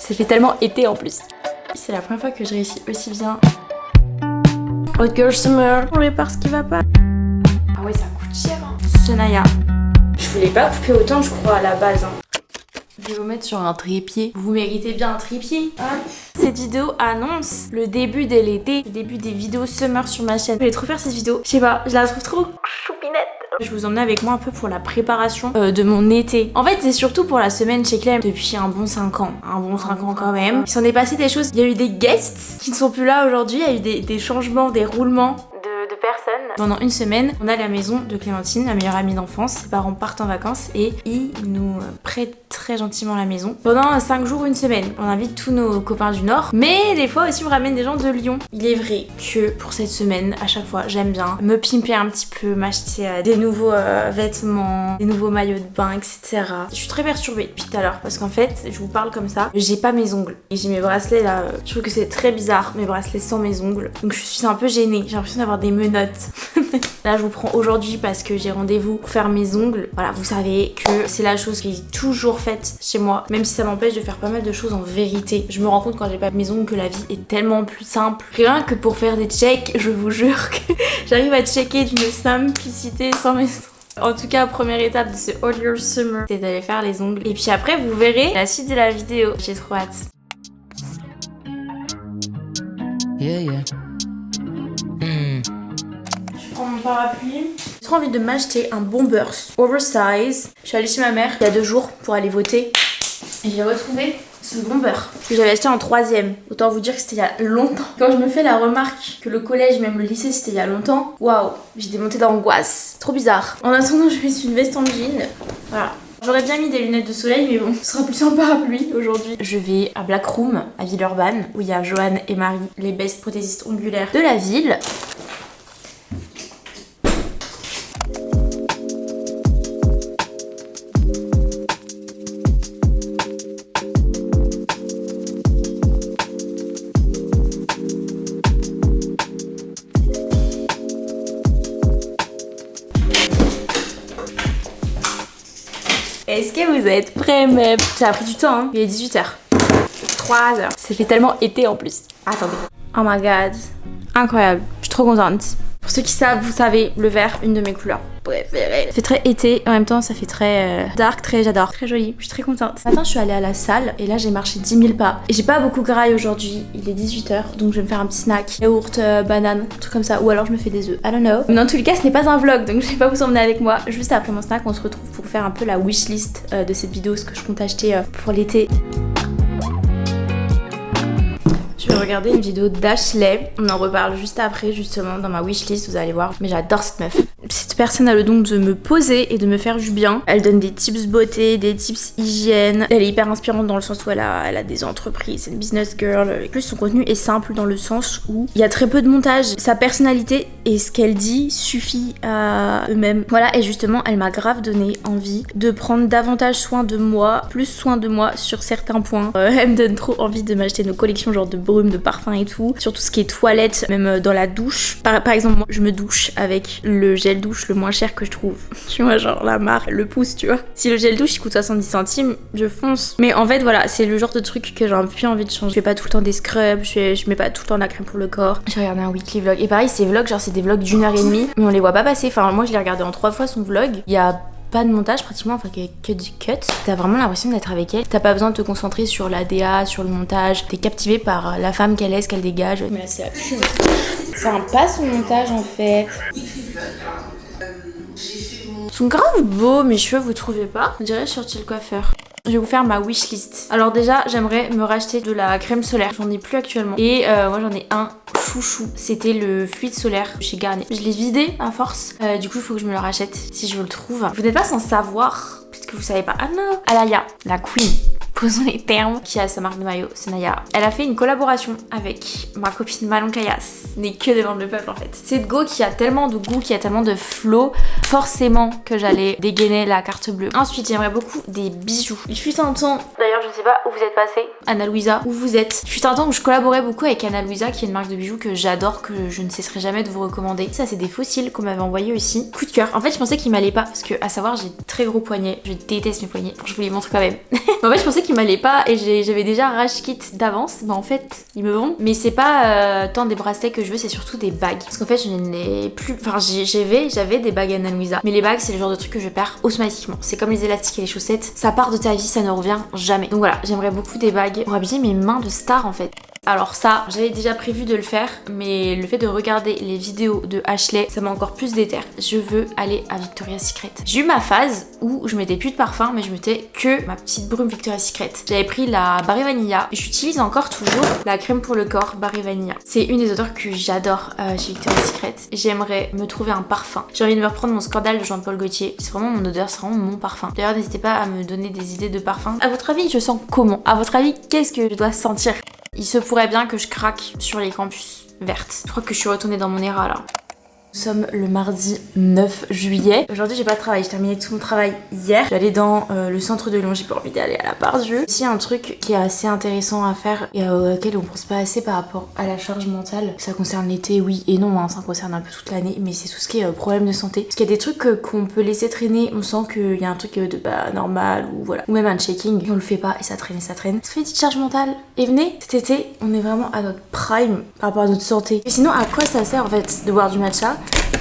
Ça fait tellement été en plus. C'est la première fois que je réussis aussi bien. Hot Girl Summer. On répare ce qui va pas. Ah ouais, ça coûte cher. Hein. Senaya. Je voulais pas couper autant, je crois, à la base. Hein. Je vais vous mettre sur un trépied. Vous méritez bien un trépied. Hein. Cette vidéo annonce le début de l'été, le début des vidéos summer sur ma chaîne. Je vais trop faire cette vidéo. Je sais pas, je la trouve trop choupinette. Je vous emmène avec moi un peu pour la préparation de mon été. En fait, c'est surtout pour la semaine chez Clem depuis un bon 5 ans. Un bon 5 ans quand même. Il s'en est passé des choses. Il y a eu des guests qui ne sont plus là aujourd'hui. Il y a eu des changements, des roulements de personnes. Pendant une semaine, on a la maison de Clémentine, ma meilleure amie d'enfance. Ses parents partent en vacances et ils nous prêtent très gentiment la maison. Pendant 5 jours, une semaine. On invite tous nos copains du Nord. Mais des fois aussi, on ramène des gens de Lyon. Il est vrai que pour cette semaine, à chaque fois, j'aime bien me pimper un petit peu, m'acheter des nouveaux vêtements, des nouveaux maillots de bain, etc. Je suis très perturbée depuis tout à l'heure parce qu'en fait, je vous parle comme ça, j'ai pas mes ongles. Et j'ai mes bracelets là. Je trouve que c'est très bizarre, mes bracelets sans mes ongles. Donc je suis un peu gênée. J'ai l'impression d'avoir des menottes. Là, je vous prends aujourd'hui parce que j'ai rendez-vous pour faire mes ongles. Voilà, vous savez que c'est la chose qui est toujours faite chez moi, même si ça m'empêche de faire pas mal de choses en vérité. Je me rends compte quand j'ai pas mes ongles que la vie est tellement plus simple. Rien que pour faire des checks, je vous jure que j'arrive à checker d'une simplicité sans mes ongles. En tout cas, première étape de ce Hot Girl Summer, c'est d'aller faire les ongles. Et puis après, vous verrez la suite de la vidéo. J'ai trop hâte. Yeah, yeah. Je prends mon parapluie. J'ai trop envie de m'acheter un Bombers oversize. Je suis allée chez ma mère il y a 2 jours pour aller voter. Et j'ai retrouvé ce bomber que j'avais acheté en 3ème. Autant vous dire que c'était il y a longtemps. Quand je me fais la remarque que le collège, même le lycée, c'était il y a longtemps, waouh, j'ai des montées d'angoisse. Trop bizarre. En attendant, je mets une veste en jean. Voilà. J'aurais bien mis des lunettes de soleil, mais bon, ce sera plus un parapluie aujourd'hui. Je vais à Black Room, à Villeurbanne, où il y a Joanne et Marie, les best prothésistes ongulaires de la ville. Est-ce que vous êtes prêts, meufs? Ça a pris du temps, hein. Il est 18h. 3h. Ça fait tellement été en plus. Attendez. Oh my god. Incroyable. Je suis trop contente. Pour ceux qui savent, vous savez, le vert, une de mes couleurs préférées. Ça fait très été, en même temps ça fait très dark, j'adore. Très joli, je suis très contente. Ce matin je suis allée à la salle et là j'ai marché 10 000 pas. Et j'ai pas beaucoup graille aujourd'hui, il est 18h, donc je vais me faire un petit snack. Yaourt, banane, un truc comme ça, ou alors je me fais des œufs, I don't know. Mais dans tous les cas ce n'est pas un vlog, donc je vais pas vous emmener avec moi. Juste après mon snack, on se retrouve pour faire un peu la wishlist de cette vidéo, ce que je compte acheter pour l'été. Je vais regarder une vidéo d'Ashley, on en reparle juste après justement dans ma wishlist, vous allez voir, mais j'adore cette meuf. Cette personne a le don de me poser et de me faire du bien. Elle donne des tips beauté, des tips hygiène. Elle est hyper inspirante dans le sens où elle a des entreprises, c'est une business girl. En plus son contenu est simple dans le sens où il y a très peu de montage. Sa personnalité et ce qu'elle dit suffit à eux-mêmes. Voilà, et justement elle m'a grave donné envie de prendre davantage soin de moi, plus soin de moi sur certains points. Elle me donne trop envie de m'acheter nos collections genre de brume, de parfum et tout. Sur tout ce qui est toilette, même dans la douche. Par exemple, moi je me douche avec le gel douche le moins cher que je trouve. Tu vois, genre la marque, le pouce, tu vois. Si le gel douche il coûte 70 centimes, je fonce. Mais en fait, voilà, c'est le genre de truc que j'ai un peu envie de changer. Je fais pas tout le temps des scrubs, je mets pas tout le temps de la crème pour le corps. J'ai regardé un weekly vlog. Et pareil, ces vlogs, genre c'est des vlogs d'1h30, mais on les voit pas passer. Enfin, moi je l'ai regardé en 3 fois son vlog. Il y a pas de montage pratiquement, enfin que du cut. T'as vraiment l'impression d'être avec elle. T'as pas besoin de te concentrer sur la DA, sur le montage. T'es captivé par la femme qu'elle est, ce qu'elle dégage. Mais là c'est la pub. C'est un pas son montage en fait. Ils sont grave beaux mes cheveux, vous trouvez pas? On dirait sorti le coiffeur. Je vais vous faire ma wishlist. Alors déjà, j'aimerais me racheter de la crème solaire. J'en ai plus actuellement. Et moi j'en ai un chouchou. C'était le fluide solaire chez Garnier. Je l'ai vidé à force. Du coup, il faut que je me le rachète si je le trouve. Vous n'êtes pas sans savoir, peut-être que vous savez pas. Ah non, Alaya, la queen. Posons les termes, qui a sa marque de maillot, Senaya. Elle a fait une collaboration avec ma copine Malon Kayas. Ce n'est que des ventes de peuple en fait. Cette go qui a tellement de goût, qui a tellement de flow, forcément que j'allais dégainer la carte bleue. Ensuite, j'aimerais beaucoup des bijoux. Il fut un temps, d'ailleurs je ne sais pas où vous êtes passé, Anna Louisa, où vous êtes. Il fut un temps où je collaborais beaucoup avec Anna Louisa, qui est une marque de bijoux que j'adore, que je ne cesserai jamais de vous recommander. Ça c'est des fossiles qu'on m'avait envoyés aussi. Coup de cœur. En fait je pensais qu'ils m'allaient pas, parce que à savoir j'ai très gros poignet. Je déteste mes poignets. Je vous les montre quand même. En fait, je pensais qu'ils m'allaient pas et j'avais déjà rage kit d'avance. Mais en fait, ils me vont. Mais c'est pas tant des bracelets que je veux, c'est surtout des bagues. Parce qu'en fait, je n'ai plus. Enfin, j'avais des bagues Ana Luisa. Mais les bagues, c'est le genre de truc que je perds automatiquement. C'est comme les élastiques et les chaussettes. Ça part de ta vie, ça ne revient jamais. Donc voilà, j'aimerais beaucoup des bagues pour habiller mes mains de star en fait. Alors ça, j'avais déjà prévu de le faire, mais le fait de regarder les vidéos de Ashley, ça m'a encore plus déterre. Je veux aller à Victoria's Secret. J'ai eu ma phase où je mettais plus de parfum, mais je mettais que ma petite brume Victoria's Secret. J'avais pris la Barry Vanilla. J'utilise encore toujours la crème pour le corps Barry Vanilla. C'est une des odeurs que j'adore chez Victoria's Secret. J'aimerais me trouver un parfum. J'ai envie de me reprendre mon Scandale de Jean-Paul Gaultier. C'est vraiment mon odeur, c'est vraiment mon parfum. D'ailleurs, n'hésitez pas à me donner des idées de parfum. À votre avis, je sens comment? À votre avis, qu'est-ce que je dois sentir? Il se pourrait bien que je craque sur les campus vertes. Je crois que je suis retournée dans mon éra là. Nous sommes le mardi 9 juillet. Aujourd'hui, j'ai pas de travail. J'ai terminé tout mon travail hier. J'allais dans le centre de Lyon. J'ai pas envie d'aller à la Part-Dieu. Ici, un truc qui est assez intéressant à faire et auquel on pense pas assez par rapport à la charge mentale. Ça concerne l'été, oui et non. Hein, ça concerne un peu toute l'année. Mais c'est tout ce qui est problème de santé. Parce qu'il y a des trucs qu'on peut laisser traîner. On sent qu'il y a un truc de normal ou voilà. Ou même un checking. Et on le fait pas et ça traîne et ça traîne. Ça fait une petite charge mentale. Et venez, cet été, on est vraiment à notre prime par rapport à notre santé. Et sinon, à quoi ça sert en fait de boire du matcha?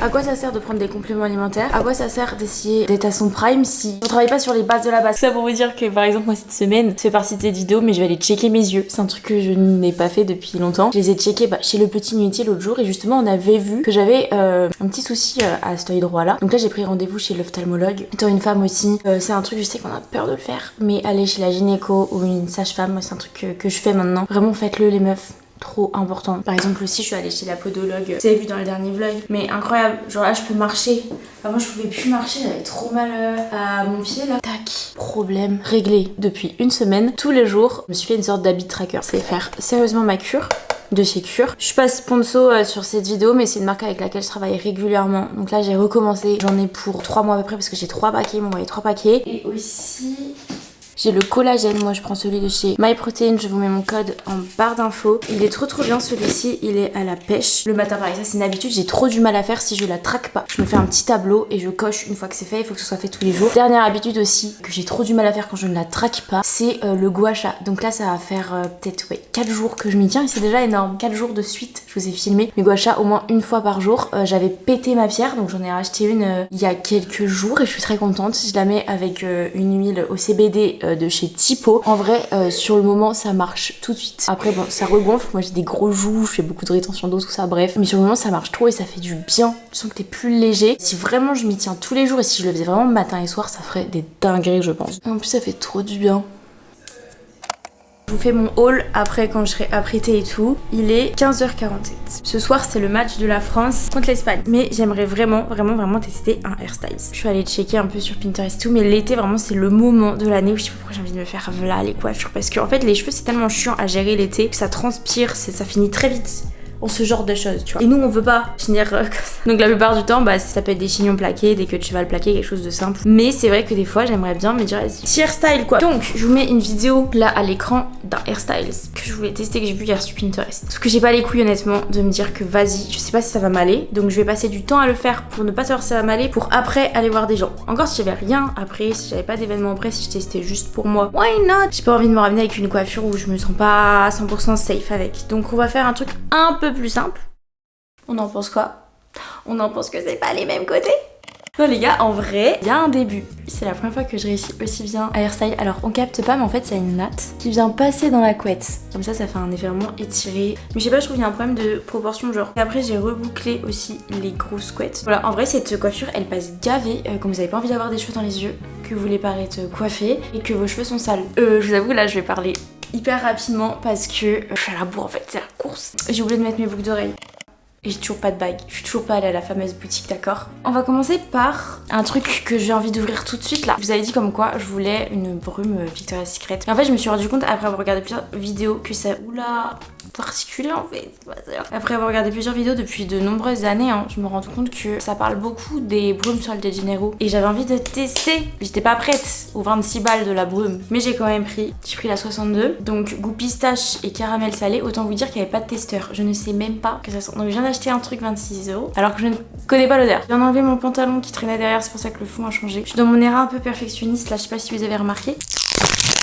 À quoi ça sert de prendre des compléments alimentaires? À quoi ça sert d'essayer d'être à son prime si on travaille pas sur les bases de la base? Ça pour vous dire que par exemple moi cette semaine, ça fait partie de cette vidéo, mais je vais aller checker mes yeux. C'est un truc que je n'ai pas fait depuis longtemps. Je les ai checkés chez le petit lunetier l'autre jour et justement on avait vu que j'avais un petit souci à cet œil droit là. Donc là j'ai pris rendez-vous chez l'ophtalmologue. Étant une femme aussi, c'est un truc, je sais qu'on a peur de le faire, mais aller chez la gynéco ou une sage-femme, moi c'est un truc que je fais maintenant. Vraiment faites-le les meufs. Trop important. Par exemple aussi je suis allée chez la podologue, vous avez vu dans le dernier vlog, mais incroyable, genre là je peux marcher. Avant je pouvais plus marcher, j'avais trop mal à mon pied là. Tac, problème réglé. Depuis une semaine, tous les jours, je me suis fait une sorte d'habit tracker. C'est faire sérieusement ma cure de chez Cure. Je suis pas sponsor sur cette vidéo, mais c'est une marque avec laquelle je travaille régulièrement. Donc là j'ai recommencé, j'en ai pour 3 mois à peu près parce que j'ai 3 paquets, ils m'ont envoyé 3 paquets. Et aussi j'ai le collagène, moi je prends celui de chez MyProtein, je vous mets mon code en barre d'infos. Il est trop bien celui-ci, il est à la pêche. Le matin pareil, ça c'est une habitude, j'ai trop du mal à faire si je la traque pas. Je me fais un petit tableau et je coche une fois que c'est fait, il faut que ce soit fait tous les jours. Dernière habitude aussi, que j'ai trop du mal à faire quand je ne la traque pas, c'est le gua sha. Donc là ça va faire peut-être 4 jours que je m'y tiens et c'est déjà énorme. 4 jours de suite, je vous ai filmé mes gua sha au moins une fois par jour. J'avais pété ma pierre, donc j'en ai racheté une il y a quelques jours et je suis très contente. Je la mets avec une huile au CBD de chez Tipo. En vrai, sur le moment, ça marche tout de suite. Après, bon, ça regonfle. Moi, j'ai des gros joues, je fais beaucoup de rétention d'eau, tout ça, bref. Mais sur le moment, ça marche trop et ça fait du bien. Je sens que t'es plus léger. Si vraiment je m'y tiens tous les jours et si je le faisais vraiment matin et soir, ça ferait des dingueries, je pense. En plus, ça fait trop du bien. Je vous fais mon haul après quand je serai apprêtée et tout. Il est 15h47. Ce soir c'est le match de la France contre l'Espagne. Mais j'aimerais vraiment tester un hairstyle. Je suis allée checker un peu sur Pinterest et tout. Mais l'été vraiment c'est le moment de l'année où je sais pas pourquoi j'ai envie de me faire là les coiffures. Parce que en fait les cheveux c'est tellement chiant à gérer l'été que ça transpire, ça finit très vite. Ce genre de choses, tu vois. Et nous, on veut pas finir comme ça. Donc la plupart du temps, ça peut être des chignons plaqués, des queues de cheval plaquées, quelque chose de simple. Mais c'est vrai que des fois, j'aimerais bien me dire, petit hairstyle quoi. Donc, je vous mets une vidéo là à l'écran d'un hairstyle que je voulais tester, que j'ai vu hier sur Pinterest. Parce que j'ai pas les couilles honnêtement de me dire que vas-y, je sais pas si ça va m'aller. Donc je vais passer du temps à le faire pour ne pas savoir si ça va m'aller, pour après aller voir des gens. Encore si j'avais rien après, si j'avais pas d'événement après, si je testais juste pour moi, why not? J'ai pas envie de me ramener avec une coiffure où je me sens pas 100% safe avec. Donc on va faire un truc un peu plus simple. On en pense quoi? On en pense que c'est pas les mêmes côtés? Non les gars, en vrai, il y a un début. C'est la première fois que je réussis aussi bien à hairstyle. Alors on capte pas, mais en fait il y a une natte qui vient passer dans la couette. Comme ça fait un effet vraiment étiré. Mais je sais pas, je trouve qu'il y a un problème de proportion genre. Et après j'ai rebouclé aussi les grosses couettes. Voilà, en vrai cette coiffure elle passe gavée quand vous avez pas envie d'avoir des cheveux dans les yeux, que vous voulez paraître coiffé et que vos cheveux sont sales. Je vous avoue là je vais parler hyper rapidement parce que je suis à la bourre en fait, c'est la course. J'ai oublié de mettre mes boucles d'oreilles. Et j'ai toujours pas de bague, je suis toujours pas allée à la fameuse boutique, d'accord? On va commencer par un truc que j'ai envie d'ouvrir tout de suite là. Je vous avais dit comme quoi je voulais une brume Victoria's Secret. Et en fait je me suis rendu compte après avoir regardé plusieurs vidéos que ça... Oula, particulier en fait. Après avoir regardé plusieurs vidéos depuis de nombreuses années, hein, je me rends compte que ça parle beaucoup des brumes sur le De Janeiro. Et j'avais envie de tester. J'étais pas prête aux 26 balles de la brume. Mais j'ai quand même pris. J'ai pris la 62. Donc goût pistache et caramel salé. Autant vous dire qu'il n'y avait pas de testeur. Je ne sais même pas que ça sent. Donc je viens d'acheter un truc 26 € alors que je ne connais pas l'odeur. Je viens d'enlever mon pantalon qui traînait derrière. C'est pour ça que le fond a changé. Je suis dans mon era un peu perfectionniste là. Je sais pas si vous avez remarqué.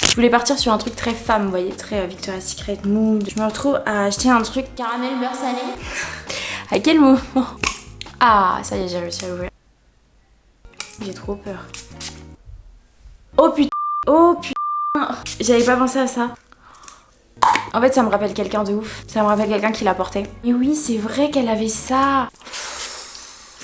Je voulais partir sur un truc très femme, vous voyez, très Victoria's Secret mood. Je me retrouve à acheter un truc caramel beurre salé. À quel moment? Ah, ça y est, j'ai réussi à l'ouvrir. J'ai trop peur. Oh putain. Oh putain. J'avais pas pensé à ça. En fait, ça me rappelle quelqu'un de ouf. Ça me rappelle quelqu'un qui l'a porté. Et oui, c'est vrai qu'elle avait ça.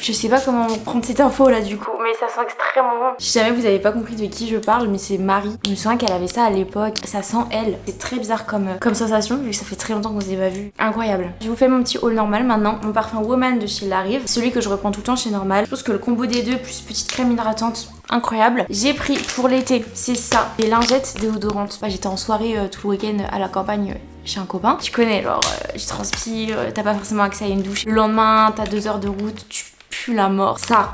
Je sais pas comment prendre cette info là du coup, mais ça sent extrêmement bon. Si jamais vous avez pas compris de qui je parle, mais c'est Marie. Je me souviens qu'elle avait ça à l'époque. Ça sent elle. C'est très bizarre comme sensation vu que ça fait très longtemps qu'on s'est pas vu. Incroyable. Je vous fais mon petit haul normal maintenant. Mon parfum Woman de chez Larive, celui que je reprends tout le temps chez Normal. Je pense que le combo des deux plus petite crème hydratante, incroyable. J'ai pris pour l'été, c'est ça, des lingettes déodorantes. Bah, j'étais en soirée tout le week-end à la campagne. Chez un copain, tu connais, genre je transpire, t'as pas forcément accès à une douche. Le lendemain, t'as 2 heures de route, tu pues la mort. Ça,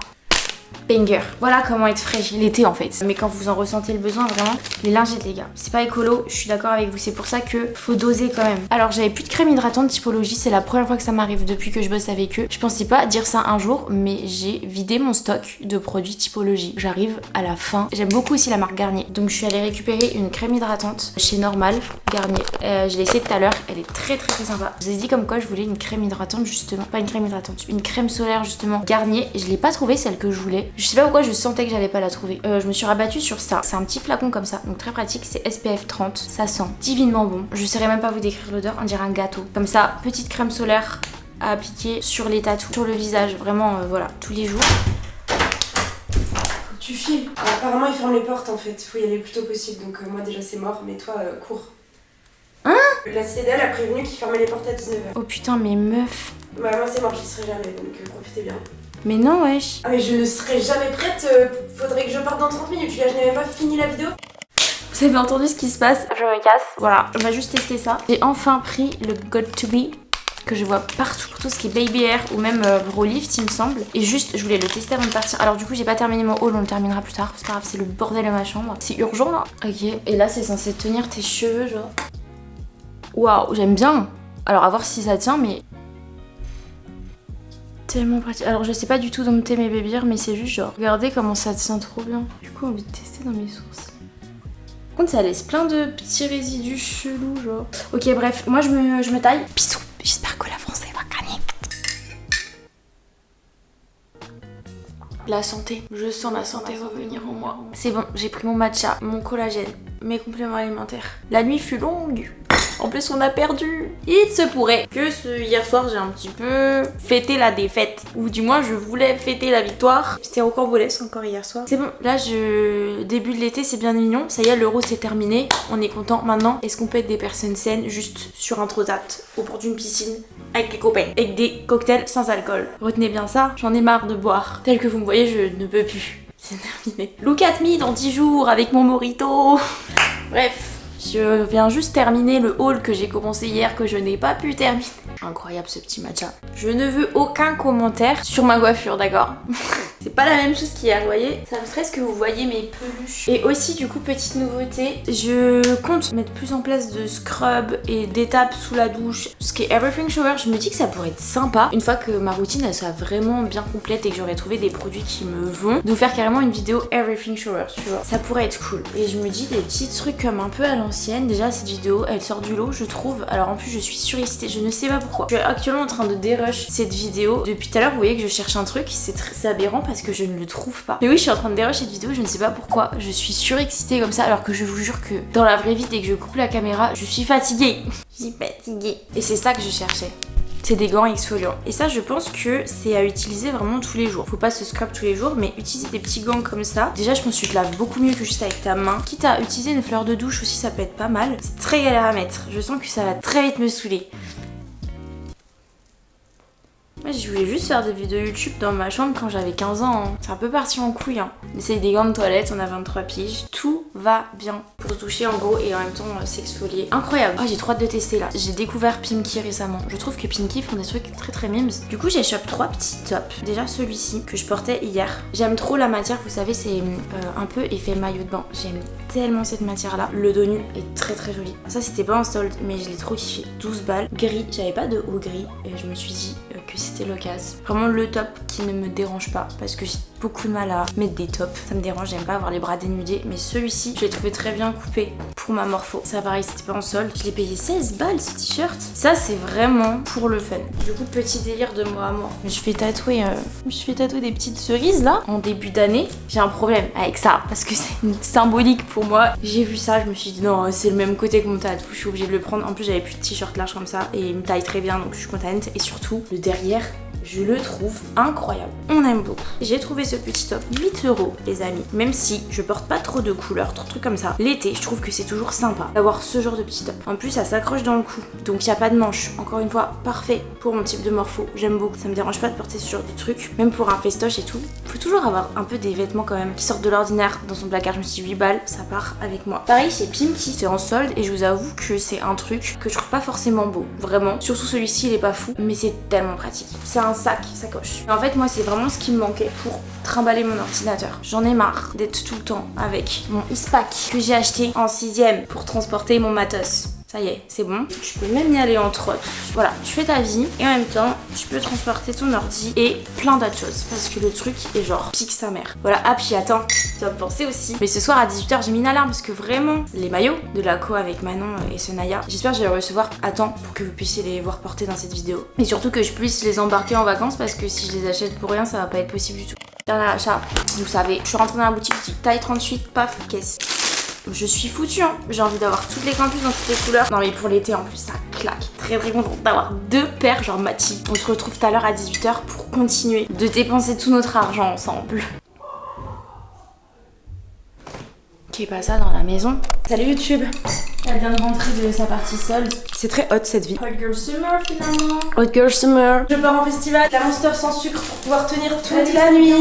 banger. Voilà comment être frais l'été en fait. Mais quand vous en ressentez le besoin, vraiment, les lingettes les gars. C'est pas écolo, je suis d'accord avec vous. C'est pour ça que faut doser quand même. Alors j'avais plus de crème hydratante Typologie. C'est la première fois que ça m'arrive depuis que je bosse avec eux. Je pensais pas dire ça un jour, mais j'ai vidé mon stock de produits Typologie. J'arrive à la fin. J'aime beaucoup aussi la marque Garnier. Donc je suis allée récupérer une crème hydratante chez Normal Garnier. Je l'ai essayée tout à l'heure. Elle est très sympa. Je vous ai dit comme quoi je voulais une crème hydratante justement. Pas une crème hydratante, une crème solaire justement Garnier. Et je l'ai pas trouvée celle que je voulais. Je sais pas pourquoi je sentais que j'allais pas la trouver. Je me suis rabattue sur ça. C'est un petit flacon comme ça, donc très pratique. C'est SPF 30. Ça sent divinement bon. Je saurais même pas vous décrire l'odeur. On dirait un gâteau. Comme ça, petite crème solaire à appliquer sur les tatous, sur le visage. Vraiment, voilà, tous les jours. Faut que tu files. Apparemment, ils ferment les portes en fait. Faut y aller le plus tôt possible. Donc moi déjà c'est mort, mais toi cours. Hein? La CDL a prévenu qu'ils fermaient les portes à 19h. Oh putain, mais meuf. Bah moi c'est mort, j'y serai jamais, donc profitez bien. Mais non, wesh. Ah mais je ne serai jamais prête, faudrait que je parte dans 30 minutes, là je n'ai même pas fini la vidéo. Vous avez entendu ce qui se passe? Je me casse. Voilà, on va juste tester ça. J'ai enfin pris le Got To Be que je vois partout pour tout ce qui est baby hair ou même Brow Lift il me semble. Et juste je voulais le tester avant de partir. Alors du coup j'ai pas terminé mon haul, on le terminera plus tard. C'est pas grave, c'est le bordel de ma chambre. C'est urgent là. Ok, et là c'est censé tenir tes cheveux genre. Waouh, j'aime bien. Alors à voir si ça tient mais... Tellement pratique. Alors je sais pas du tout dompter mes baby hair mais c'est juste genre... Regardez comment ça tient trop bien. Du coup envie de tester dans mes sourcils. Par contre ça laisse plein de petits résidus chelous genre. Ok bref, moi je me taille. Bisous. J'espère que la France va gagner. La santé, je sens la santé revenir en moi. C'est bon, j'ai pris mon matcha, mon collagène, mes compléments alimentaires. La nuit fut longue. En plus on a perdu. Il se pourrait que hier soir j'ai un petit peu fêté la défaite. Ou du moins je voulais fêter la victoire. C'était rocambolesque encore hier soir. C'est bon, là début de l'été c'est bien mignon. Ça y est, l'euro c'est terminé. On est content maintenant. Est-ce qu'on peut être des personnes saines juste sur un transat au bord d'une piscine avec des copains, avec des cocktails sans alcool? Retenez bien ça, j'en ai marre de boire. Tel que vous me voyez, je ne peux plus. C'est terminé. Look at me dans 10 jours avec mon mojito. Bref. Je viens juste terminer le haul que j'ai commencé hier, que je n'ai pas pu terminer. Incroyable ce petit matcha. Je ne veux aucun commentaire sur ma coiffure, d'accord? C'est pas la même chose qu'hier, vous voyez? Ça me stresse que vous voyez mes peluches. Et aussi, du coup, petite nouveauté, je compte mettre plus en place de scrub et d'étapes sous la douche. Ce qui est Everything Shower, je me dis que ça pourrait être sympa. Une fois que ma routine, elle sera vraiment bien complète et que j'aurai trouvé des produits qui me vont, de vous faire carrément une vidéo Everything Shower, tu vois. Ça pourrait être cool. Et je me dis des petits trucs comme un peu à l'ancienne. Déjà, cette vidéo, elle sort du lot, je trouve. Alors en plus, je suis surexcitée, je ne sais pas pourquoi. Je suis actuellement en train de dérush cette vidéo. Depuis tout à l'heure, vous voyez que je cherche un truc, c'est aberrant parce que je ne le trouve pas. Mais oui, je suis en train de dérush cette vidéo, je ne sais pas pourquoi. Je suis surexcitée comme ça, alors que je vous jure que dans la vraie vie, dès que je coupe la caméra, je suis fatiguée. Je suis fatiguée. Et c'est ça que je cherchais. C'est des gants exfoliants. Et ça, je pense que c'est à utiliser vraiment tous les jours. Faut pas se scrub tous les jours, mais utiliser des petits gants comme ça. Déjà, je pense que tu te laves beaucoup mieux que juste avec ta main. Quitte à utiliser une fleur de douche aussi, ça peut être pas mal. C'est très galère à mettre. Je sens que ça va très vite me saouler. Moi je voulais juste faire des vidéos YouTube dans ma chambre quand j'avais 15 ans. Hein. C'est un peu parti en couille. Hein. On essaye des gants de toilette, on a 23 piges. Tout va bien pour se toucher en gros et en même temps s'exfolier. Incroyable. Oh, j'ai trop hâte de tester là. J'ai découvert Pinky récemment. Je trouve que Pinky font des trucs très très mimes. Du coup j'ai chopé 3 petits tops. Déjà celui-ci que je portais hier. J'aime trop la matière, vous savez c'est un peu effet maillot de bain. J'aime tellement cette matière là. Le dos nu est très très joli. Ça c'était pas en solde mais je l'ai trop kiffé. 12 balles. Gris. J'avais pas de haut gris et je me suis dit que c'était l'occasion. Vraiment le top qui ne me dérange pas parce que j'ai beaucoup de mal à mettre des tops. Ça me dérange, j'aime pas avoir les bras dénudés. Mais celui-ci, je l'ai trouvé très bien coupé pour ma morpho. Ça pareil, c'était pas en solde. Je l'ai payé 16 balles ce t-shirt. Ça c'est vraiment pour le fun. Du coup, petit délire de moi à moi. Je fais tatouer des petites cerises là en début d'année. J'ai un problème avec ça parce que c'est symbolique pour moi. J'ai vu ça, je me suis dit non, c'est le même côté que mon tatou. Je suis obligée de le prendre. En plus, j'avais plus de t-shirt large comme ça et il me taille très bien donc je suis contente. Et surtout, le derrière, je le trouve incroyable. On aime beaucoup. J'ai trouvé ce petit top 8 € les amis. Même si je porte pas trop de couleurs, trop de trucs comme ça. L'été, je trouve que c'est toujours sympa d'avoir ce genre de petit top. En plus, ça s'accroche dans le cou. Donc il n'y a pas de manche. Encore une fois, parfait pour mon type de morpho. J'aime beaucoup. Ça me dérange pas de porter ce genre de trucs. Même pour un festoche et tout. Faut toujours avoir un peu des vêtements quand même qui sortent de l'ordinaire. Dans son placard, je me suis dit 8 balles, ça part avec moi. Pareil chez Pinky, c'est en solde et je vous avoue que c'est un truc que je trouve pas forcément beau. Vraiment. Surtout celui-ci, il est pas fou. Mais c'est tellement pratique. C'est un sac, sacoche. En fait, moi, c'est vraiment ce qui me manquait pour trimballer mon ordinateur. J'en ai marre d'être tout le temps avec mon Ispac que j'ai acheté en 6ème pour transporter mon matos. Ça y est, c'est bon. Tu peux même y aller en trotte. Voilà, tu fais ta vie et en même temps, tu peux transporter ton ordi et plein d'autres choses. Parce que le truc est genre pique sa mère. Voilà, ah puis attends, tu vas me penser aussi. Mais ce soir à 18h, j'ai mis une alarme parce que vraiment, les maillots de la co avec Manon et Senaya, j'espère que je vais les recevoir à temps pour que vous puissiez les voir porter dans cette vidéo. Et surtout que je puisse les embarquer en vacances parce que si je les achète pour rien, ça va pas être possible du tout. Dernier achat, vous savez, je suis rentrée dans la boutique, je dis taille 38, paf, caisse. Je suis foutue, hein. J'ai envie d'avoir toutes les campus dans toutes les couleurs. Non mais pour l'été en plus ça claque. Très très contente d'avoir 2 paires genre Mati. On se retrouve tout à l'heure à 18h pour continuer de dépenser tout notre argent ensemble. Qui est pas ça dans la maison. Salut YouTube. Elle vient de rentrer de sa partie solde. C'est très hot cette vie. Hot Girl Summer finalement. Hot Girl Summer. Je pars en festival, la Monster sans sucre pour pouvoir tenir toute la nuit.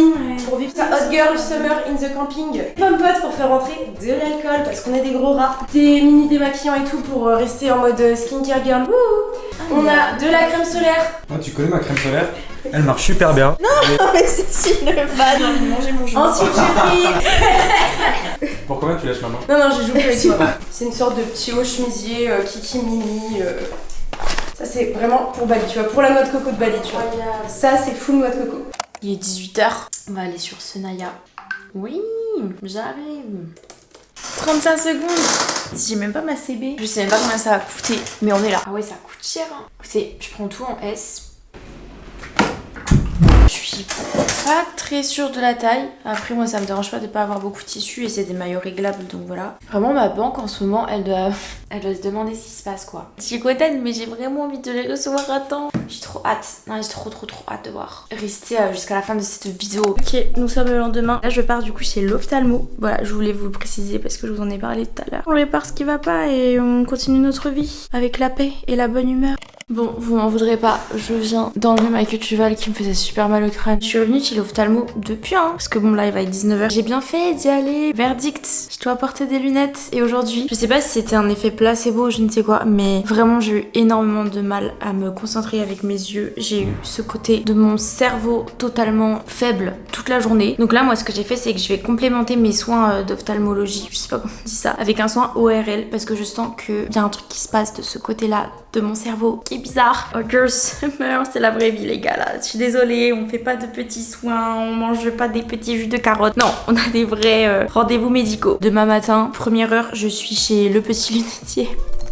Pour vivre ça. Hot Girl Summer in the camping. Pomme pote pour faire rentrer de l'alcool parce qu'on est des gros rats. Des mini démaquillants et tout pour rester en mode skincare girl. Wouh. On a de la crème solaire. Oh, tu connais ma crème solaire? Elle marche super bien. Non mais c'est une vanne. J'ai envie de manger mon jus. Ensuite j'ai pris... Pour combien tu lâches maman? Non, je joue plus avec toi. C'est une sorte de petit haut chemisier Kiki Mini. Ça c'est vraiment pour Bali, tu vois, pour la noix de coco de Bali, tu vois. Ça c'est full noix de coco. Il est 18h. On va aller sur Senaya. Oui, j'arrive. 35 secondes. J'ai même pas ma CB. Je sais même pas combien ça va coûter, mais on est là. Ah ouais, ça coûte cher. Hein. Écoutez, je prends tout en S. Je suis pas très sûre de la taille. Après, moi, ça me dérange pas de pas avoir beaucoup de tissu et c'est des maillots réglables, donc voilà. Vraiment, ma banque en ce moment, elle doit se demander ce qui se passe, quoi. Je suis contente, mais j'ai vraiment envie de les recevoir à temps. J'ai trop hâte. Non, j'ai trop hâte de voir. Restez jusqu'à la fin de cette vidéo. Ok, nous sommes le lendemain. Là, je pars du coup chez l'ophtalmo. Voilà, je voulais vous le préciser parce que je vous en ai parlé tout à l'heure. On répare ce qui va pas et on continue notre vie avec la paix et la bonne humeur. Bon, vous m'en voudrez pas, je viens d'enlever ma queue de cheval qui me faisait super mal au crâne. Je suis revenue chez l'ophtalmo depuis, hein, parce que bon là il va être 19h. J'ai bien fait d'y aller. Verdict, je dois porter des lunettes. Et aujourd'hui, je sais pas si c'était un effet placebo ou je ne sais quoi, mais vraiment j'ai eu énormément de mal à me concentrer avec mes yeux. J'ai eu ce côté de mon cerveau totalement faible toute la journée. Donc là moi ce que j'ai fait c'est que je vais complémenter mes soins d'ophtalmologie, je sais pas comment on dit ça, avec un soin ORL parce que je sens qu'il y a un truc qui se passe de ce côté-là de mon cerveau qui est bizarre. Hot Girl Summer, c'est la vraie vie les gars là. Je suis désolée, on fait pas de petits soins, on mange pas des petits jus de carottes. Non, on a des vrais rendez-vous médicaux. Demain matin, première heure, je suis chez le petit lunetier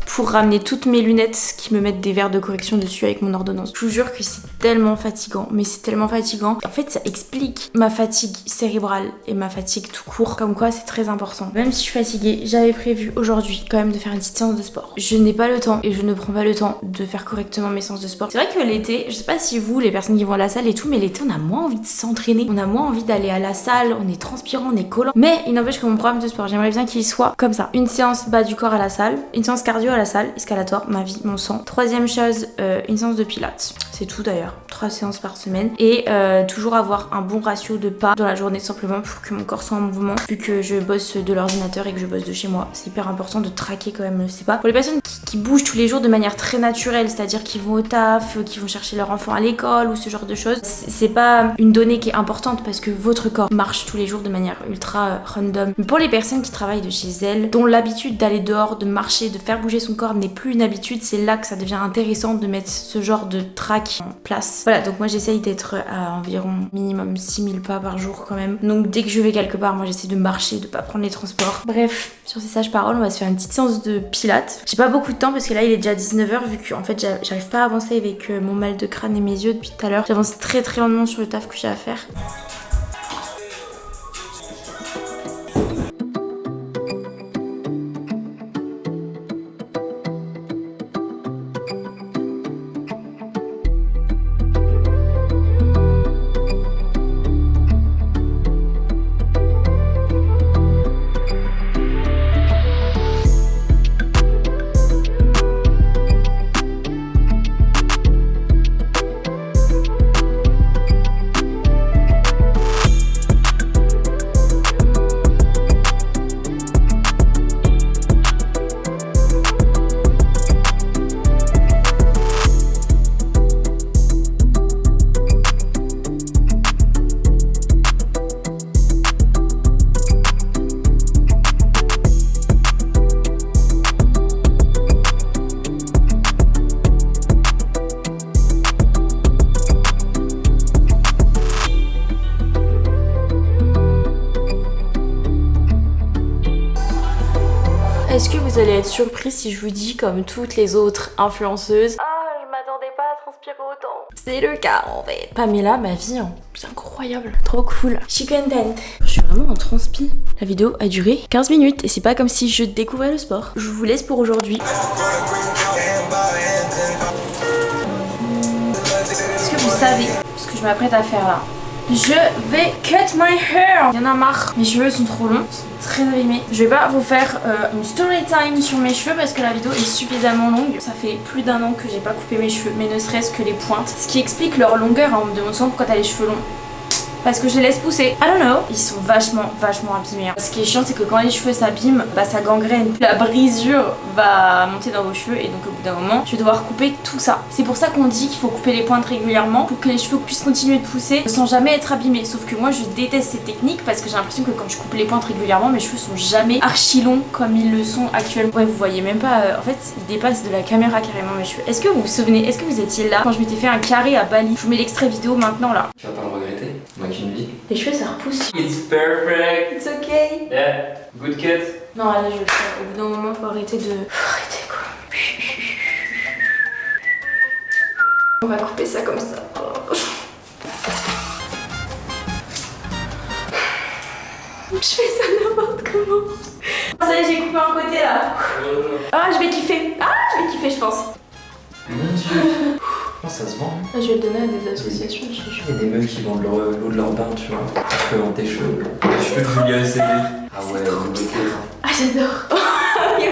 pour ramener toutes mes lunettes qui me mettent des verres de correction dessus avec mon ordonnance. Je vous jure que c'est tellement fatigant, mais c'est tellement fatigant. En fait, ça explique ma fatigue cérébrale et ma fatigue tout court. Comme quoi, c'est très important. Même si je suis fatiguée, j'avais prévu aujourd'hui quand même de faire une petite séance de sport. Je n'ai pas le temps et je ne prends pas le temps de faire correctement mes séances de sport. C'est vrai que l'été, je sais pas si vous, les personnes qui vont à la salle et tout, mais l'été, on a moins envie de s'entraîner. On a moins envie d'aller à la salle, on est transpirant, on est collant. Mais il n'empêche que mon programme de sport, j'aimerais bien qu'il soit comme ça. Une séance bas du corps à la salle, une séance cardio à la salle, escalator, ma vie, mon sang. Troisième chose, une séance de pilates. C'est tout d'ailleurs, 3 séances par semaine. Et toujours avoir un bon ratio de pas dans la journée simplement pour que mon corps soit en mouvement. Vu que je bosse de l'ordinateur et que je bosse de chez moi, c'est hyper important de traquer quand même, je sais pas. Pour les personnes qui bougent tous les jours de manière très naturelle, c'est-à-dire qui vont au taf, qui vont chercher leur enfant à l'école ou ce genre de choses, c'est pas une donnée qui est importante parce que votre corps marche tous les jours de manière ultra random. Mais pour les personnes qui travaillent de chez elles, dont l'habitude d'aller dehors, de marcher, de faire bouger son corps n'est plus une habitude, c'est là que ça devient intéressant de mettre ce genre de track en place. Voilà, donc moi j'essaye d'être à environ minimum 6000 pas par jour quand même. Donc dès que je vais quelque part, moi j'essaie de marcher, de pas prendre les transports. Bref, sur ces sages paroles, on va se faire une petite séance de pilates. J'ai pas beaucoup de temps parce que là il est déjà 19h vu que en fait j'arrive pas à avancer avec mon mal de crâne et mes yeux depuis tout à l'heure. J'avance très lentement sur le taf que j'ai à faire. Est-ce que vous allez être surpris si je vous dis, comme toutes les autres influenceuses, ah, je m'attendais pas à transpirer autant. C'est le cas en fait. Pamela, ma vie, hein. C'est incroyable, trop cool. Je suis contente. Je suis vraiment en transpi. La vidéo a duré 15 minutes et c'est pas comme si je découvrais le sport. Je vous laisse pour aujourd'hui. Est-ce que vous savez ce que je m'apprête à faire là? Je vais cut my hair. Il y en a marre. Mes cheveux sont trop longs, ils sont très abîmés. Je vais pas vous faire une story time sur mes cheveux parce que la vidéo est suffisamment longue. Ça fait plus d'1 an que j'ai pas coupé mes cheveux, mais ne serait-ce que les pointes. Ce qui explique leur longueur. On me demande souvent pourquoi t'as les cheveux longs. Parce que je les laisse pousser. I don't know. Ils sont vachement abîmés. Ce qui est chiant, c'est que quand les cheveux s'abîment, bah ça gangrène. La brisure va monter dans vos cheveux et donc au bout d'un moment, je vais devoir couper tout ça. C'est pour ça qu'on dit qu'il faut couper les pointes régulièrement pour que les cheveux puissent continuer de pousser sans jamais être abîmés. Sauf que moi, je déteste cette technique parce que j'ai l'impression que quand je coupe les pointes régulièrement, mes cheveux sont jamais archi longs comme ils le sont actuellement. Ouais, vous voyez même pas. En fait, ils dépassent de la caméra carrément mes cheveux. Est-ce que vous vous souvenez? Est-ce que vous étiez là quand je m'étais fait un carré à Bali? Je vous mets l'extrait vidéo maintenant là. Tu vas pas le regretter? Moi qui une vie. Les cheveux ça repousse. It's perfect. It's okay. Yeah, good cut. Non, allez, je vais le faire. Au bout d'un moment, faut arrêter de. Faut arrêter quoi. On va couper ça comme ça. Oh. Je fais ça n'importe comment. Ça y est, j'ai coupé un côté là. Ah, je vais kiffer. Ah, je vais kiffer, je pense. Mon dieu. Oh, ça se vend. Je vais le donner à des associations. Il y a des meufs qui vendent l'eau de leur bain, tu vois. Tu peux vendre tes cheveux. Les cheveux de Julia SCD. Ah ouais, Ah, j'adore. Ok.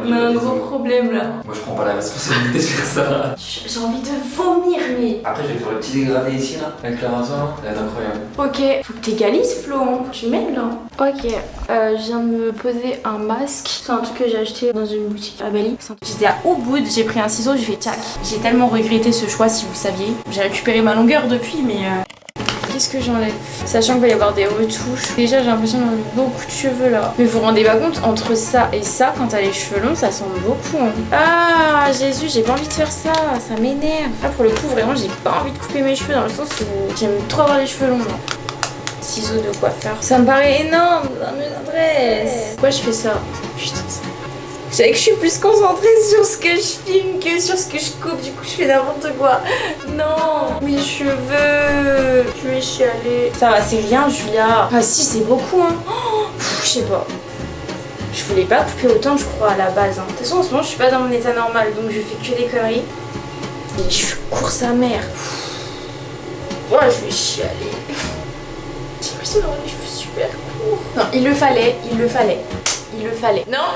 On a un gros problème là. Moi je prends pas la responsabilité de faire ça. J'ai envie de vomir, mais. Après, je vais faire le petit dégradé ici là, avec la rasoir. Ça va être incroyable. Ok, faut que t'égalises Flo, hein. Faut que tu m'aides là. Ok, je viens de me poser un masque. C'est un truc que j'ai acheté dans une boutique à Bali. J'étais à Ubud, j'ai pris un ciseau, j'ai fait tchac. J'ai tellement regretté ce choix si vous saviez. J'ai récupéré ma longueur depuis, mais qu'est-ce que j'enlève? Sachant qu'il va y avoir des retouches. Déjà j'ai l'impression d'enlever beaucoup de cheveux là. Mais vous vous rendez pas compte, entre ça et ça, quand t'as les cheveux longs, ça semble beaucoup. Hein. Ah Jésus, j'ai pas envie de faire ça, ça m'énerve. Là pour le coup vraiment j'ai pas envie de couper mes cheveux dans le sens où j'aime trop avoir les cheveux longs. Là. Ciseaux de coiffeur. Ça me paraît énorme, ça m'adresse. Pourquoi je fais ça? Putain ça. Vous savez que je suis plus concentrée sur ce que je filme que sur ce que je coupe, du coup je fais n'importe quoi. Non, mes cheveux, je vais chialer. Ça va, c'est rien Julia. Ah si, c'est beaucoup hein. Oh, je sais pas. Je voulais pas couper autant je crois à la base. Hein. De toute façon en ce moment je suis pas dans mon état normal donc je fais que des conneries. Et les cheveux courts sa mère. Ouais, je vais chialer. J'ai l'impression d'avoir les cheveux super courts. Non, il le fallait. Non,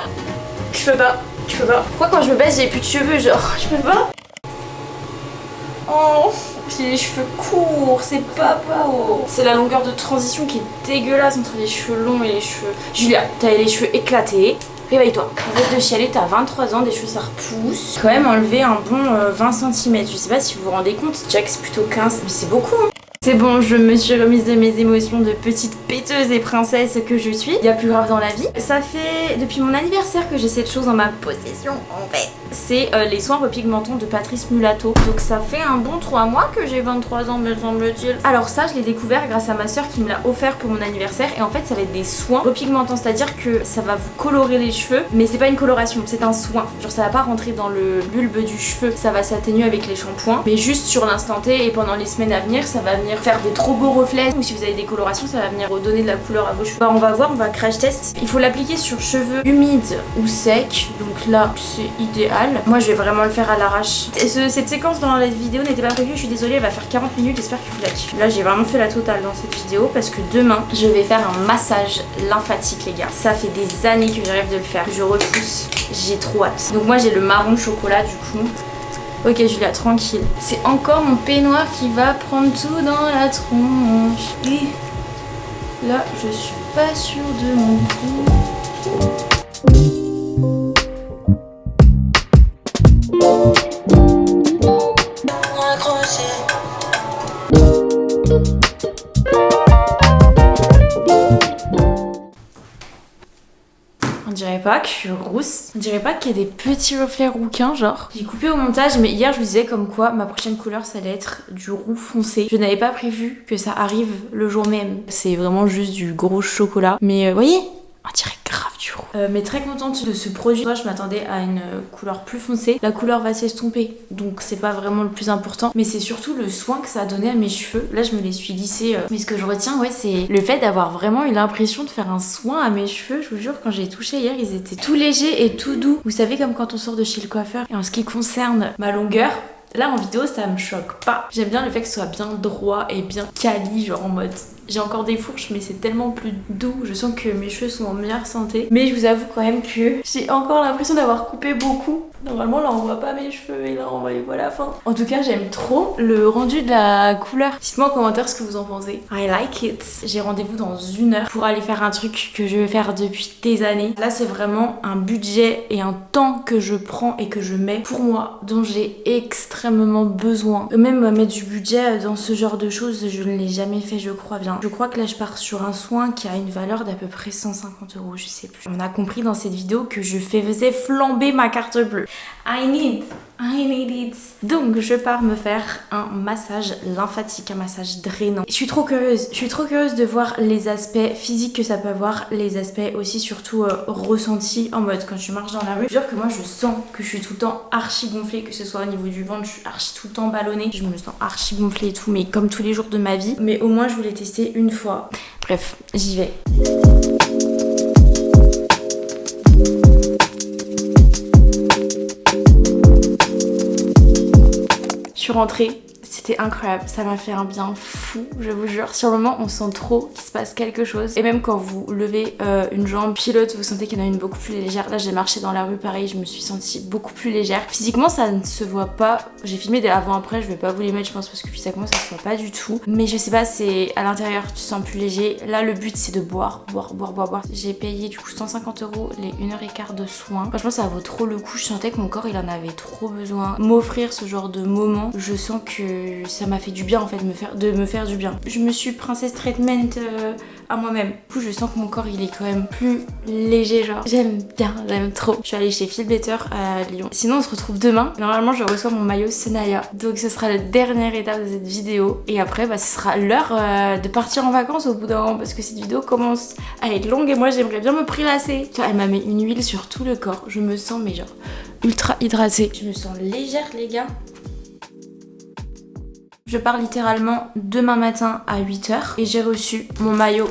je peux pas. Je peux pas. Pourquoi quand je me baisse j'ai plus de cheveux genre? Je peux pas. Oh, j'ai les cheveux courts, c'est pas beau. C'est la longueur de transition qui est dégueulasse entre les cheveux longs et les cheveux... Julia, t'as les cheveux éclatés. Réveille-toi. Arrête de chialer, t'as 23 ans, des cheveux ça repousse. Quand même enlever un bon 20 cm. Je sais pas si vous vous rendez compte, Jack c'est plutôt 15, mais c'est beaucoup. Hein. C'est bon, je me suis remise de mes émotions de petite péteuse et princesse que je suis. Il y a plus grave dans la vie. Ça fait depuis mon anniversaire que j'ai cette chose en ma possession en fait. C'est les soins repigmentants de Patrice Mulatto. Donc ça fait un bon 3 mois que j'ai 23 ans me semble-t-il. Alors ça je l'ai découvert grâce à ma soeur qui me l'a offert pour mon anniversaire. Et en fait ça va être des soins repigmentants, c'est-à-dire que ça va vous colorer les cheveux. Mais c'est pas une coloration, c'est un soin. Genre ça va pas rentrer dans le bulbe du cheveu. Ça va s'atténuer avec les shampoings. Mais juste sur l'instant T et pendant les semaines à venir ça va venir faire des trop beaux reflets, ou si vous avez des colorations ça va venir redonner de la couleur à vos cheveux. On va voir, on va crash test. Il faut l'appliquer sur cheveux humides ou secs, donc là c'est idéal. Moi je vais vraiment le faire à l'arrache. Cette séquence dans la vidéo n'était pas prévue, je suis désolée, elle va faire 40 minutes, j'espère que vous la kiffez. Là j'ai vraiment fait la totale dans cette vidéo parce que demain je vais faire un massage lymphatique les gars. Ça fait des années que je rêve de le faire, que je repousse, j'ai trop hâte. Donc moi j'ai le marron chocolat du coup. Ok Julia, tranquille. C'est encore mon peignoir qui va prendre tout dans la tronche. Et là, je suis pas sûre de mon coup. On dirait pas que je suis rousse. On dirait pas qu'il y a des petits reflets rouquins genre. J'ai coupé au montage mais hier je vous disais comme quoi ma prochaine couleur ça allait être du roux foncé. Je n'avais pas prévu que ça arrive le jour même. C'est vraiment juste du gros chocolat. Mais vous voyez, on dirait grave du roux. Mais très contente de ce produit. Moi je m'attendais à une couleur plus foncée. La couleur va s'estomper donc c'est pas vraiment le plus important. Mais c'est surtout le soin que ça a donné à mes cheveux. Là je me les suis lissés. Mais ce que je retiens ouais c'est le fait d'avoir vraiment eu l'impression de faire un soin à mes cheveux. Je vous jure quand j'ai touché hier ils étaient tout légers et tout doux. Vous savez comme quand on sort de chez le coiffeur. Et en ce qui concerne ma longueur, là en vidéo ça me choque pas. J'aime bien le fait que ce soit bien droit et bien quali, genre en mode j'ai encore des fourches mais c'est tellement plus doux. Je sens que mes cheveux sont en meilleure santé. Mais je vous avoue quand même que j'ai encore l'impression d'avoir coupé beaucoup. Normalement là on voit pas mes cheveux et là on voit la fin. En tout cas j'aime trop le rendu de la couleur. Dites-moi en commentaire ce que vous en pensez. I like it. J'ai rendez-vous dans 1 heure pour aller faire un truc que je veux faire depuis des années. Là c'est vraiment un budget et un temps que je prends et que je mets pour moi dont j'ai extrêmement besoin. Même mettre du budget dans ce genre de choses je ne l'ai jamais fait je crois bien. Je crois que là je pars sur un soin qui a une valeur d'à peu près 150 €, je sais plus. On a compris dans cette vidéo que je faisais flamber ma carte bleue. I need it. Donc je pars me faire un massage lymphatique, un massage drainant. Je suis trop curieuse. Je suis trop curieuse de voir les aspects physiques que ça peut avoir, les aspects aussi surtout ressentis en mode quand tu marches dans la rue. Je veux dire que moi je sens que je suis tout le temps archi gonflée, que ce soit au niveau du ventre, je suis archi tout le temps ballonnée. Je me sens archi gonflée et tout, mais comme tous les jours de ma vie. Mais au moins je voulais tester une fois. Bref, j'y vais. Je suis rentrée, c'était incroyable, ça m'a fait un bien fou, je vous jure. Sur le moment, on sent trop qu'il se passe quelque chose. Et même quand vous levez une jambe, pilote, vous sentez qu'il y en a une beaucoup plus légère. Là, j'ai marché dans la rue, pareil, je me suis sentie beaucoup plus légère. Physiquement, ça ne se voit pas. J'ai filmé des avant-après, je vais pas vous les mettre, je pense, parce que physiquement, ça se voit pas du tout. Mais je sais pas, c'est à l'intérieur, tu te sens plus léger. Là, le but, c'est de boire. J'ai payé du coup 150 € les 1h15 de soins. Franchement, ça vaut trop le coup. Je sentais que mon corps, il en avait trop besoin. M'offrir ce genre de moment, je sens que ça m'a fait du bien en fait de me faire du bien. Je me suis princesse treatment à moi-même. Du coup je sens que mon corps il est quand même plus léger genre. J'aime bien, j'aime trop. Je suis allée chez Feel Better à Lyon. Sinon on se retrouve demain. Normalement je reçois mon maillot Senaya. Donc ce sera la dernière étape de cette vidéo. Et après bah ce sera l'heure de partir en vacances au bout d'un moment. Parce que cette vidéo commence à être longue et moi j'aimerais bien me prélasser. Tu vois, elle m'a mis une huile sur tout le corps. Je me sens mais genre ultra hydratée. Je me sens légère les gars. Je pars littéralement demain matin à 8 h et j'ai reçu mon maillot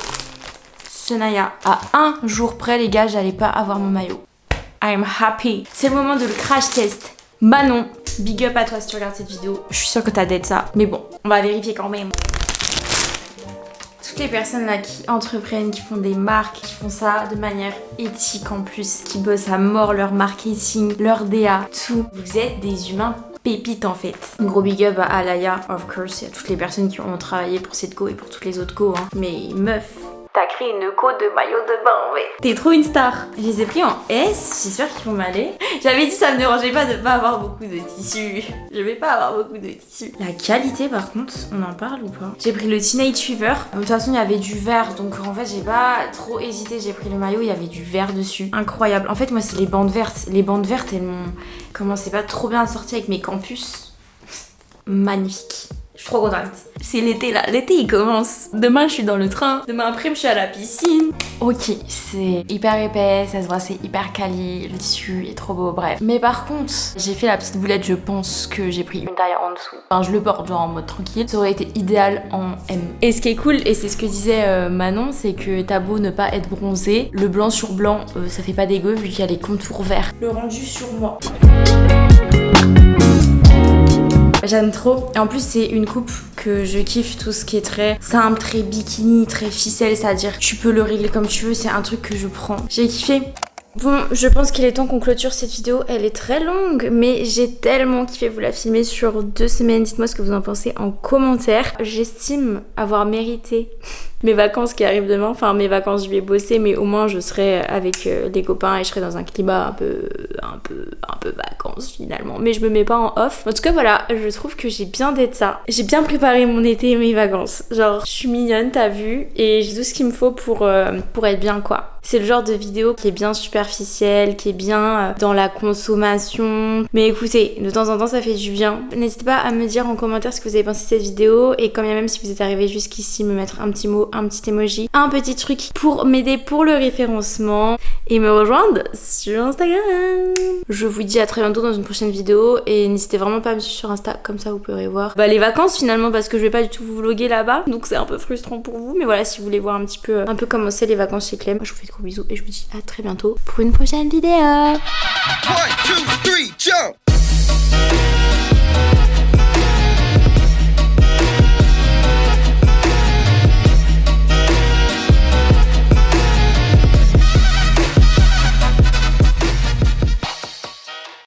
Senaya. À un jour près les gars, j'allais pas avoir mon maillot. I'm happy. C'est le moment de le crash test. Manon, big up à toi si tu regardes cette vidéo. Je suis sûre que t'as d'être ça. Mais bon, on va vérifier quand même. Toutes les personnes là qui entreprennent, qui font des marques, qui font ça de manière éthique en plus, qui bossent à mort leur marketing, leur DA, tout. Vous êtes des humains pépites en fait. Gros big up à Alaya, of course, et à toutes les personnes qui ont travaillé pour cette go et pour toutes les autres go. Hein. Mais meuf, t'as créé une co de maillot de bain, ouais. T'es trop une star. Je les ai pris en S, j'espère qu'ils vont m'aller. J'avais dit ça me dérangeait pas de pas avoir beaucoup de tissu. Je vais pas avoir beaucoup de tissu. La qualité par contre, on en parle ou pas? J'ai pris le Teenage Fever. De toute façon il y avait du vert, donc en fait j'ai pas trop hésité. J'ai pris le maillot, il y avait du vert dessus. Incroyable. En fait moi c'est les bandes vertes. Les bandes vertes elles m'ont commencé pas trop bien sorti avec mes campus. Magnifique. Je suis trop contente. C'est l'été là, l'été il commence. Demain je suis dans le train, demain après je suis à la piscine. Ok, c'est hyper épais, ça se voit, c'est hyper quali, le tissu est trop beau, bref. Mais par contre, j'ai fait la petite boulette, je pense que j'ai pris une taille en dessous. Enfin je le porte genre en mode tranquille, ça aurait été idéal en M. Et ce qui est cool, et c'est ce que disait Manon, c'est que t'as beau ne pas être bronzé, le blanc sur blanc, ça fait pas dégueu vu qu'il y a les contours verts. Le rendu sur moi. J'aime trop. Et en plus, c'est une coupe que je kiffe, tout ce qui est très simple, très bikini, très ficelle, c'est-à-dire tu peux le régler comme tu veux, c'est un truc que je prends. J'ai kiffé. Bon, je pense qu'il est temps qu'on clôture cette vidéo. Elle est très longue, mais j'ai tellement kiffé vous la filmer sur 2 semaines. Dites-moi ce que vous en pensez en commentaire. J'estime avoir mérité mes vacances qui arrivent demain. Enfin, mes vacances, je vais bosser, mais au moins je serai avec des copains et je serai dans un climat un peu vacances finalement. Mais je me mets pas en off. En tout cas, voilà, je trouve que j'ai bien d'être ça. J'ai bien préparé mon été et mes vacances. Genre, je suis mignonne, t'as vu, et j'ai tout ce qu'il me faut pour être bien, quoi. C'est le genre de vidéo qui est bien superficielle, qui est bien dans la consommation. Mais écoutez, de temps en temps, ça fait du bien. N'hésitez pas à me dire en commentaire ce que vous avez pensé de cette vidéo. Et quand bien même si vous êtes arrivé jusqu'ici, me mettre un petit mot, un petit emoji, un petit truc pour m'aider pour le référencement. Et me rejoindre sur Instagram. Je vous dis à très bientôt dans une prochaine vidéo. Et n'hésitez vraiment pas à me suivre sur Insta, comme ça vous pourrez voir les vacances finalement, parce que je vais pas du tout vous vlogger là-bas. Donc c'est un peu frustrant pour vous. Mais voilà, si vous voulez voir un peu comment c'est les vacances chez Clem, je vous fais de gros bisous et je vous dis à très bientôt pour une prochaine vidéo. 1, 2, 3, jump!